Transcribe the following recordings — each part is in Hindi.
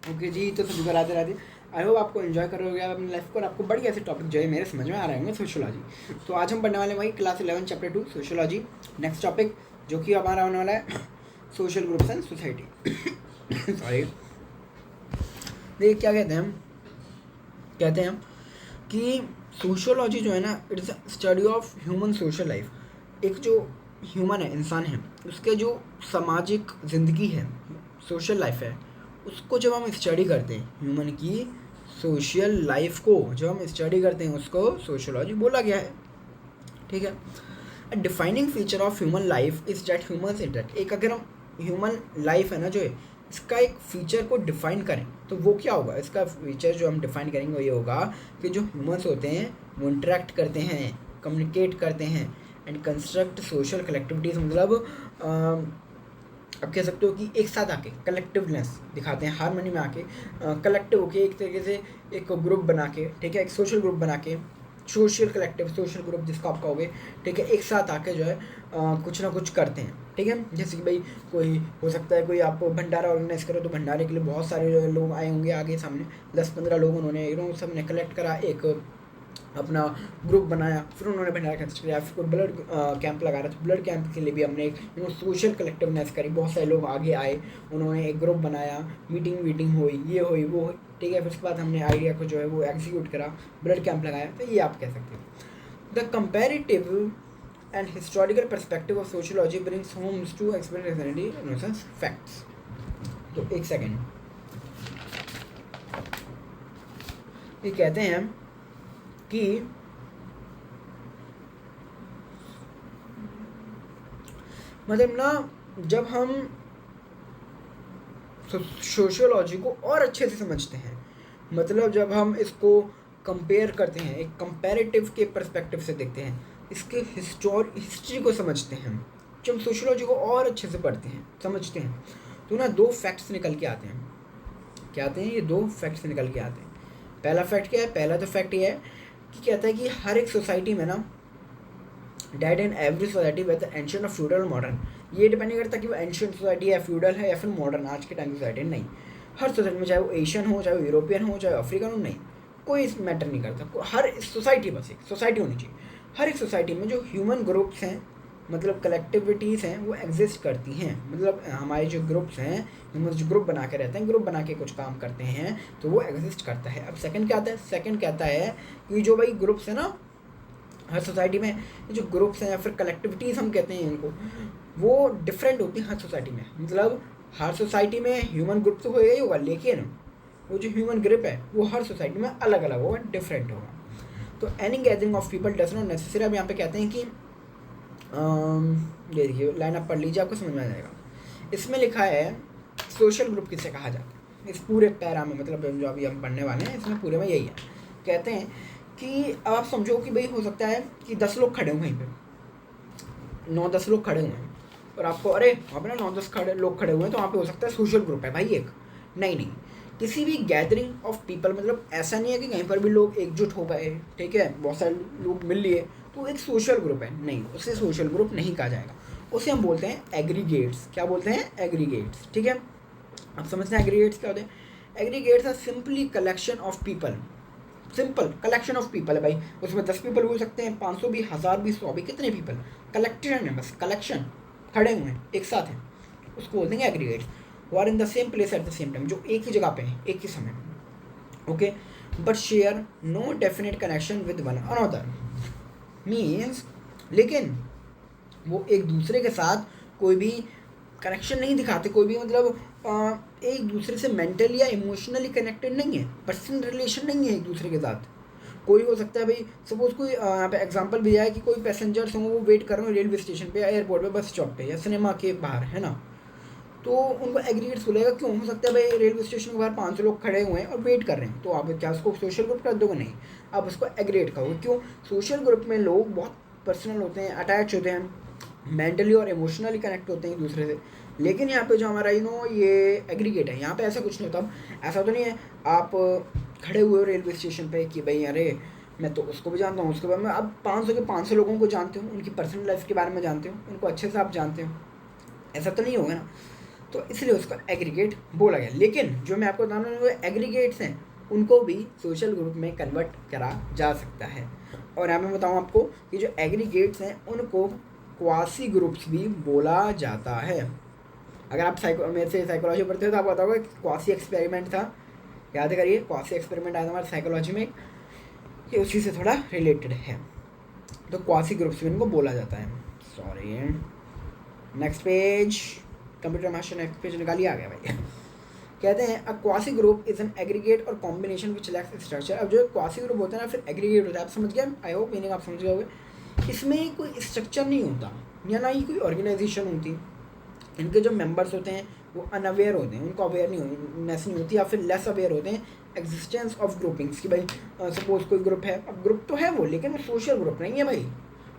ओके जी, तो सभी को राधे राधे। आई होप आपको एंजॉय कर रहे हो अपनी लाइफ को और आपको बढ़िया से टॉपिक जो है मेरे समझ में आ रहे होंगे, सोशियोलॉजी। तो आज हम पढ़ने वाले हैं वही class 11 chapter 2 sociology. Next topic जो कि हमारा होने वाला है social groups and society. Sorry, देखिए क्या कहते हैं हम कि सोशियोलॉजी जो है ना, it is a study of human social life. एक जो ह्यूमन है, इंसान है, उसके जो सामाजिक ज़िंदगी है, सोशल लाइफ है, उसको जब हम स्टडी करते हैं, ह्यूमन की सोशल लाइफ को जब हम स्टडी करते हैं, उसको सोशियोलॉजी बोला गया है। ठीक है। A defining feature of human life is that humans interact. एक अगर हम ह्यूमन लाइफ है ना जो है, इसका एक फीचर को डिफाइन करें तो वो क्या होगा? इसका फीचर जो हम डिफाइन करेंगे वो ये होगा कि जो ह्यूमंस होते हैं वो इंटरेक्ट करते हैं, कम्युनिकेट करते हैं एंड कंस्ट्रक्ट सोशल कलेक्टिविटीज़। मतलब अब कह सकते हो कि एक साथ आके कलेक्टिवनेस दिखाते हैं, हारमोनी में आके कलेक्टिव होके एक तरीके से एक ग्रुप बना के, ठीक है, एक सोशल ग्रुप बना के, सोशल कलेक्टिव सोशल ग्रुप जिसको आप कहोगे, ठीक है, एक साथ आके जो है कुछ ना कुछ करते हैं। ठीक है, जैसे कि भाई कोई हो सकता है कोई आप भंडारा ऑर्गेनाइज करो तो भंडारे के लिए बहुत सारे लोग आए होंगे, आगे सामने 10-15 लोग उन्होंने सब ने कलेक्ट करा, एक अपना ग्रुप बनाया, फिर उन्होंने भंडारा कैंसिल किया, फिर कोई ब्लड कैंप लगा रहा था, ब्लड कैंप के लिए भी हमने एक सोशल कलेक्टिवनेस करी, बहुत सारे लोग आगे आए, उन्होंने एक ग्रुप बनाया, मीटिंग हुई, ये हुई वो हुई, ठीक है, फिर उसके बाद हमने आइडिया को जो है वो एग्जीक्यूट करा, ब्लड कैंप लगाया। तो ये आप कह सकते हो। The comparative and historical perspective of sociology brings homes to explain facts. तो एक सेकेंड, ये कहते हैं कि मतलब ना जब हम सोशियोलॉजी को और अच्छे से समझते हैं, मतलब जब हम इसको कंपेयर करते हैं, एक कंपैरेटिव के पर्सपेक्टिव से देखते हैं, इसके हिस्ट्री को समझते हैं, जब सोशियोलॉजी को और अच्छे से पढ़ते हैं, समझते हैं, तो ना दो फैक्ट्स निकल के आते हैं। क्या आते हैं? ये दो फैक्ट्स निकल के आते हैं। पहला फैक्ट क्या है? पहला तो फैक्ट ये है कि कहता है कि हर एक सोसाइटी में ना, that in every society whether ancient और फ्यूडल और मॉडर्न, ये डिपेंड नहीं करता कि वो एंशियंट सोसाइटी है, फ्यूडल है या फिर मॉडर्न आज के टाइम की सोसाइटी, नहीं, हर सोसाइटी में, चाहे वो एशियन हो, चाहे वो यूरोपियन हो, चाहे अफ्रीकन हो, नहीं, कोई मैटर नहीं करता, हर सोसाइटी, बस एक सोसाइटी होनी चाहिए। हर एक सोसाइटी में जो ह्यूमन ग्रुप्स हैं, मतलब कलेक्टिविटीज़ हैं, वो एग्जिस्ट करती हैं। मतलब हमारे जो ग्रुप्स हैं, हम जो ग्रुप बना के रहते हैं, ग्रुप बना के कुछ काम करते हैं, तो वो एग्जिस्ट करता है। अब सेकंड क्या आता है? सेकंड कहता है कि जो भाई ग्रुप्स है ना हर सोसाइटी में, जो ग्रुप्स हैं या फिर कलेक्टिविटीज़ हम कहते हैं इनको, वो डिफरेंट होती हैं हर सोसाइटी में। मतलब हर सोसाइटी में ह्यूमन ग्रुप तो होगा ही होगा, लेकिन वो जो ह्यूमन ग्रुप है वो हर सोसाइटी में अलग अलग होगा, डिफरेंट होगा। तो any gathering of people does not necessary, अब यहाँ पे कहते हैं कि ये देखिए लाइन आप पढ़ लीजिए, आपको समझ में आ जाएगा। इसमें लिखा है सोशल ग्रुप किसे कहा जाता है, इस पूरे पैरा में, मतलब जो अभी हम पढ़ने वाले हैं इसमें पूरे में यही है। कहते हैं कि अब आप समझो कि भाई हो सकता है कि 10 लोग खड़े हुए हैं, कहीं पे 9-10 लोग खड़े हुए हैं, और आपको अरे वहाँ पे ना 9-10 लोग खड़े हुए हैं, तो वहाँ पे हो सकता है सोशल ग्रुप है भाई एक। नहीं, किसी भी गैदरिंग ऑफ पीपल, मतलब ऐसा नहीं है कि कहीं पर भी लोग एकजुट हो गए, ठीक है, बहुत सारे लोग मिल लिए तो एक सोशल ग्रुप है, नहीं, उसे सोशल ग्रुप नहीं कहा जाएगा, उसे हम बोलते हैं एग्रीगेट्स। क्या बोलते हैं? एग्रीगेट्स। ठीक है, अब समझते हैं एग्रीगेट्स क्या होते हैं। Aggregates are simply collection of people, simple collection of people है भाई, उसमें 10 पीपल बोल सकते हैं, 500 भी, 1000 भी, 100 भी, कितने पीपल, कलेक्शन है, बस कलेक्शन, खड़े हुए हैं, एक साथ हैं, उसको बोलते हैं एग्रीगेट्स। वो are in the same place at the same time, जो एक ही जगह पे हैं एक ही समय, okay, but share no definite connection with one another, means लेकिन वो एक दूसरे के साथ कोई भी कनेक्शन नहीं दिखाते, कोई भी मतलब एक दूसरे से मेंटली या इमोशनली कनेक्टेड नहीं है, पर्सनल रिलेशन नहीं है एक दूसरे के साथ। कोई हो सकता है भाई, सपोज कोई यहाँ पे एग्जांपल भी है कि कोई पैसेंजर्स हों, वो वेट कर रहे हो रेलवे स्टेशन पे या एयरपोर्ट पे, बस स्टॉप पे या सिनेमा के बाहर, है ना, तो उनको एग्रीगेट्स बोलेगा। क्यों? हो सकता है भाई रेलवे स्टेशन के बाहर 500 लोग खड़े हुए हैं और वेट कर रहे हैं, तो आप क्या उसको सोशल ग्रुप कर दोगे? नहीं, आप उसको एग्रीगेट करोगे। क्यों? सोशल ग्रुप में लोग बहुत पर्सनल होते हैं, अटैच होते हैं, मेंटली और इमोशनली कनेक्ट होते हैं एक दूसरे से। लेकिन यहाँ पे जो हमारा ये एग्रीगेट है, यहाँ पे ऐसा कुछ नहीं होता। ऐसा तो नहीं है आप खड़े हुए हो रेलवे स्टेशन पे कि भाई अरे मैं तो उसको भी जानता हूँ, उसके बाद में अब 500 के 500 लोगों को जानते हो, उनकी पर्सनल लाइफ के बारे में जानते हो, उनको अच्छे से आप जानते हो, ऐसा तो नहीं होगा ना। तो इसलिए उसको एग्रीगेट बोला गया। लेकिन जो मैं आपको बता रहा हूँ वो एग्रीगेट्स हैं, उनको भी सोशल ग्रुप में कन्वर्ट करा जा सकता है। और यहाँ मैं बताऊँ आपको कि जो एग्रीगेट्स हैं उनको क्वासी ग्रुप्स भी बोला जाता है। अगर आप मेरे से साइकोलॉजी पढ़ते हो तो आपको पता होगा क्वासी एक्सपेरिमेंट था, याद करिए क्वासी एक्सपेरिमेंट आया था हमारे साइकोलॉजी में, कि उसी से थोड़ा रिलेटेड है। तो क्वासी ग्रुप्स भी इनको बोला जाता है। Sorry, next page, computer master next page निकालिए, आ गया भाई। कहते हैं a quasi group is an aggregate और कॉम्बिनेशन विच लैक्स स्ट्रक्चर। अब जो क्वासी ग्रुप होता है ना फिर एग्रीगेट होता है, आप समझ गए, आई होप मीनिंग आप समझ गए होंगे। इसमें कोई स्ट्रक्चर नहीं होता या ना ही कोई ऑर्गेनाइजेशन होती, इनके जो मेंबर्स होते हैं वो अनअवेयर होते हैं, उनको अवेयरनेस नहीं होती, या फिर लेस अवेयर होते हैं एग्जिस्टेंस ऑफ ग्रुपिंग्स की। भाई सपोज कोई ग्रुप है, अब ग्रुप तो है वो लेकिन वो सोशल ग्रुप नहीं है भाई।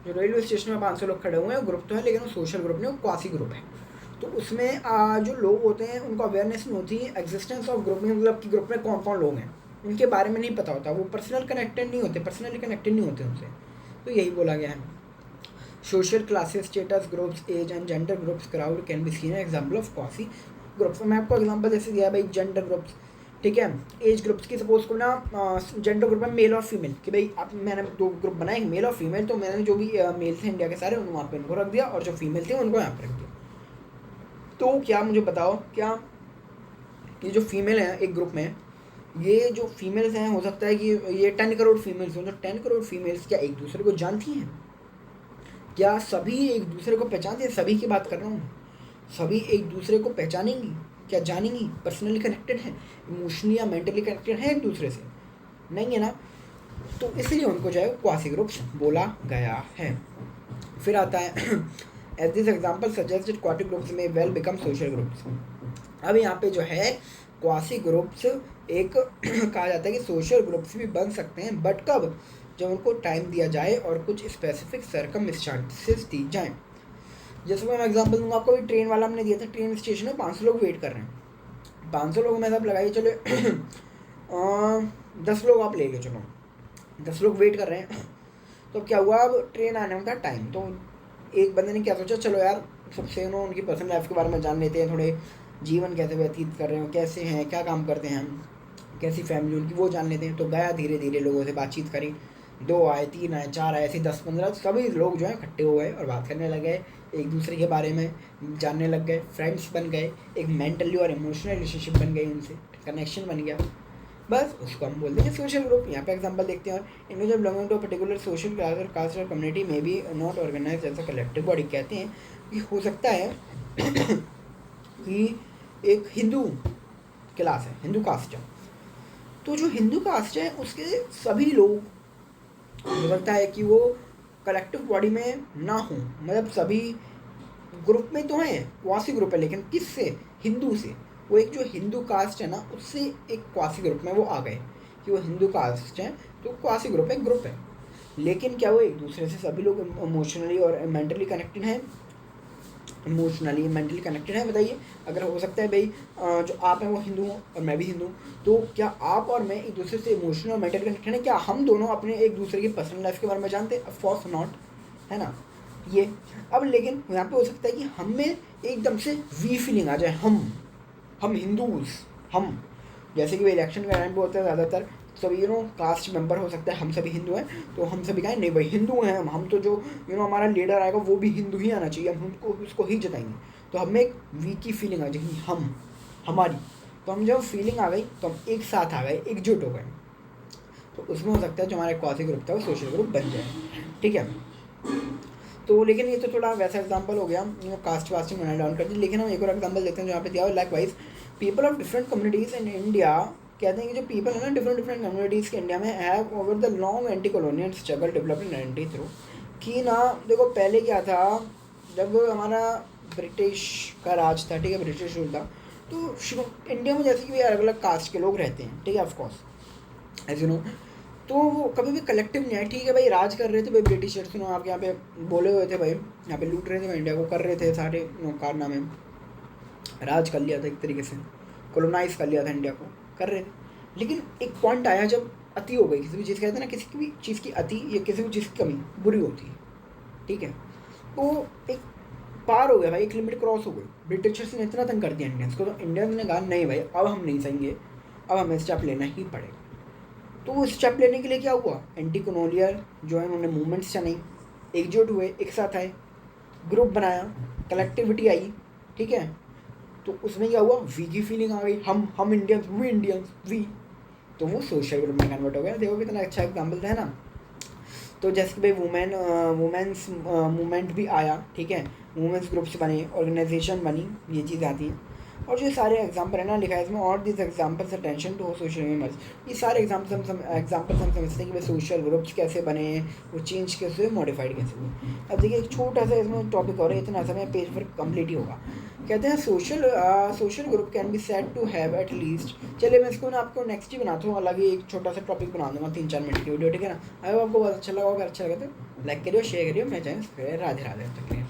जो रेलवे स्टेशन में 500 लोग खड़े हुए हैं वो ग्रुप तो है लेकिन वो सोशल ग्रुप नहीं, वो क्वासी ग्रुप है। तो उसमें जो लोग होते हैं उनको अवेयरनेस नहीं होती एग्जिस्टेंस ऑफ ग्रुप में, मतलब कि ग्रुप में कौन कौन लोग हैं उनके बारे में नहीं पता होता, वो पर्सनली कनेक्टेड नहीं होते उनसे। तो यही बोला गया है। Social classes, status groups, age and gender groups, crowd can be seen example of quasi groups. मैं आपको एग्जांपल जैसे दिया भाई, जेंडर ग्रुप्स, ठीक है, एज ग्रुप्स की। सपोज को ना जेंडर ग्रुप में मेल और फीमेल कि भाई अब मैंने 2 ग्रुप बनाए, मेल और फीमेल, तो मैंने जो भी मेल थे इंडिया के सारे उनको वहाँ पे उनको रख दिया और जो फीमेल थे उनको यहाँ पर रख दिया। तो क्या मुझे बताओ, क्या ये जो फीमेल हैं एक ग्रुप में, ये जो फीमेल्स हैं हो सकता है कि ये 10 करोड़ फीमेल्स हों, तो 10 करोड़ फीमेल्स क्या एक दूसरे को जानती हैं? क्या सभी एक दूसरे को पहचानते हैं? सभी की बात कर रहा हूँ, सभी एक दूसरे को पहचानेंगी, क्या जानेंगी? पर्सनली कनेक्टेड है, इमोशनली या मेंटली कनेक्टेड है एक दूसरे से? नहीं है ना। तो इसलिए उनको जो है क्वासी ग्रुप्स बोला गया है। फिर आता है as this example suggested quasi groups में वेल बिकम सोशल ग्रुप्स। अब यहाँ पे जो है क्वासी ग्रुप्स एक कहा जाता है कि सोशल ग्रुप्स भी बन सकते हैं, बट कब? जब उनको टाइम दिया जाए और कुछ स्पेसिफिक सर्कमस्टांसेस दी जाए। जैसे मैं एग्जांपल दूंगा आपको, भी ट्रेन वाला हमने दिया था, ट्रेन स्टेशन में 500 लोग वेट कर रहे हैं, 500 लोग में सब लगाइए चलो 10 लोग आप ले लो, चलो 10 लोग वेट कर रहे हैं। तो क्या हुआ, अब ट्रेन आने में था टाइम, तो एक बंदे ने क्या सोचा, चलो यार सबसे उनकी पर्सनल लाइफ के बारे में जान लेते हैं, थोड़े जीवन कैसे व्यतीत कर रहे हो, कैसे हैं, क्या काम करते हैं, कैसी फैमिली उनकी, वो जान लेते हैं। तो गया, धीरे धीरे लोगों से बातचीत करी, 2 आए, 3 आए, 4 आए, ऐसे 10-15 सभी लोग जो है इकट्ठे हो गए और बात करने लग गए, एक दूसरे के बारे में जानने लग गए, फ्रेंड्स बन गए, एक मेंटली और इमोशनल रिलेशनशिप बन गई, उनसे कनेक्शन बन गया, बस उसको हम बोलते हैं सोशल ग्रुप। यहाँ पे एग्जांपल देखते हैं, individual belonging to particular social class और कास्ट और कम्युनिटी में भी not organise as a collective body. कहते हैं कि हो सकता है कि एक हिंदू क्लास है, हिंदू कास्ट है, तो जो हिंदू कास्ट है उसके सभी लोग हो सकता है कि वो कलेक्टिव बॉडी में ना हो, मतलब सभी ग्रुप में तो हैं, क्वासी ग्रुप है, लेकिन किससे? हिंदू से। वो एक जो हिंदू कास्ट है ना उससे एक क्वासी ग्रुप में वो आ गए कि वो हिंदू कास्ट है, तो क्वासी ग्रुप एक ग्रुप है। लेकिन क्या वो एक दूसरे से सभी लोग इमोशनली और मेंटली कनेक्टेड हैं? इमोशनली मेंटली कनेक्टेड है, बताइए। अगर हो सकता है भाई जो आप हैं वो हिंदू हो और मैं भी हिंदू, तो क्या आप और मैं एक दूसरे से इमोशनल और मेंटली कनेक्टेड हैं? क्या हम दोनों अपने एक दूसरे की पर्सनल लाइफ के बारे में जानते हैं? ऑफ कोर्स नॉट, है ना ये। अब लेकिन यहाँ पे हो सकता है कि हम में एकदम से वी फीलिंग आ जाए, हम हिंदूज, हम जैसे कि इलेक्शन के टाइम पे होता है ज़्यादातर सभी कास्ट मेंबर हो सकता है, हम सभी हिंदू हैं, तो हम सभी कहें नहीं भाई हिंदू हैं हम तो जो हमारा लीडर आएगा वो भी हिंदू ही आना चाहिए, हम उसको ही जिताएंगे। तो हमें एक वी की फीलिंग आ जाएगी, हमारी, तो हम जब फीलिंग आ गई तो हम एक साथ आ गए, एकजुट हो गए, तो उसमें हो सकता है जो हमारा क्वासी ग्रुप था वो सोशल ग्रुप बन जाए, ठीक है। तो लेकिन ये तो थोड़ा वैसा एग्जांपल हो गया, कास्ट वास्टिंग मैंने डाउन कर दी। लेकिन हम एक और एग्जांपल देते हैं जो यहाँ पे दिया हुआ, like wise people of different communities in India. कहते हैं कि जो पीपल है ना डिफरेंट कम्युनिटीज़ के इंडिया में have over the long anti colonial struggle developed in identity through. कि ना देखो पहले क्या था, जब हमारा ब्रिटिश का राज था, ठीक है, ब्रिटिश रूल था, तो इंडिया में जैसे कि भी अलग अलग कास्ट के लोग रहते हैं, ठीक है, ऑफकोर्स एज यू नो, तो वो कभी भी कलेक्टिव नहीं है, ठीक है भाई, राज कर रहे थे भाई ब्रिटिशर्स, सुनो आपके यहाँ पे बोले हुए थे भाई, यहाँ पे लूट रहे थे भाई, इंडिया को कर रहे थे सारे कारनामे, राज कर लिया था एक तरीके से, कॉलोनाइज कर लिया था इंडिया को, कर रहे थे। लेकिन एक पॉइंट आया जब अति हो गई किसी भी चीज़, कहते हैं ना किसी भी चीज़ की अति या किसी भी चीज़ की कमी बुरी होती है, ठीक है। तो एक पार हो गया भाई, एक लिमिट क्रॉस हो गई। ब्रिटिशर्स ने इतना तंग कर दिया इंडियंस को, तो इंडियंस ने कहा नहीं भाई अब हम नहीं सहेंगे, अब हमें स्टेप लेना ही पड़ेगा। तो स्टेप लेने के लिए क्या हुआ, एंटी कॉलोनियल जो है उन्होंने मूवमेंट्स चलाई, एकजुट हुए, एक साथ आए, ग्रुप बनाया, कलेक्टिविटी आई, ठीक है। तो उसमें क्या हुआ, वी की फीलिंग आ गई, हम इंडियंस वी, तो वो सोशल ग्रुप में कन्वर्ट हो गया। देखो कितना अच्छा एग्जाम्पल है ना। तो जैसे कि भाई वुमेन्स मूवमेंट भी आया, ठीक है, वुमेन्स ग्रुप्स बने, ऑर्गेनाइजेशन बनी, ये चीज़ आती हैं। और जो सारे एग्जाम्पल है ना लिखा है इसमें, और this examples attention to social members, ये सारे एग्जाम्पल्स हम समझते हैं कि भाई सोशल ग्रुप्स कैसे बने, वो चेंज कैसे हुए, मॉडिफाइड कैसे हुए। अब देखिए एक छोटा सा इसमें टॉपिक और है, इतना समय पेज पर कंप्लीट ही होगा। कहते हैं social group can be said to have at least, चलिए मैं इसको ना आपको नेक्स्ट ही बनाता हूँ, अलग ही एक छोटा सा टॉपिक बना दूंगा 3-4 मिनट की वीडियो, ठीक है ना। अगर आपको बहुत अच्छा लगा होगा, अच्छा लगा तो लाइक करियो, शेयर करियो, मैं चाहे राधे राधे तक।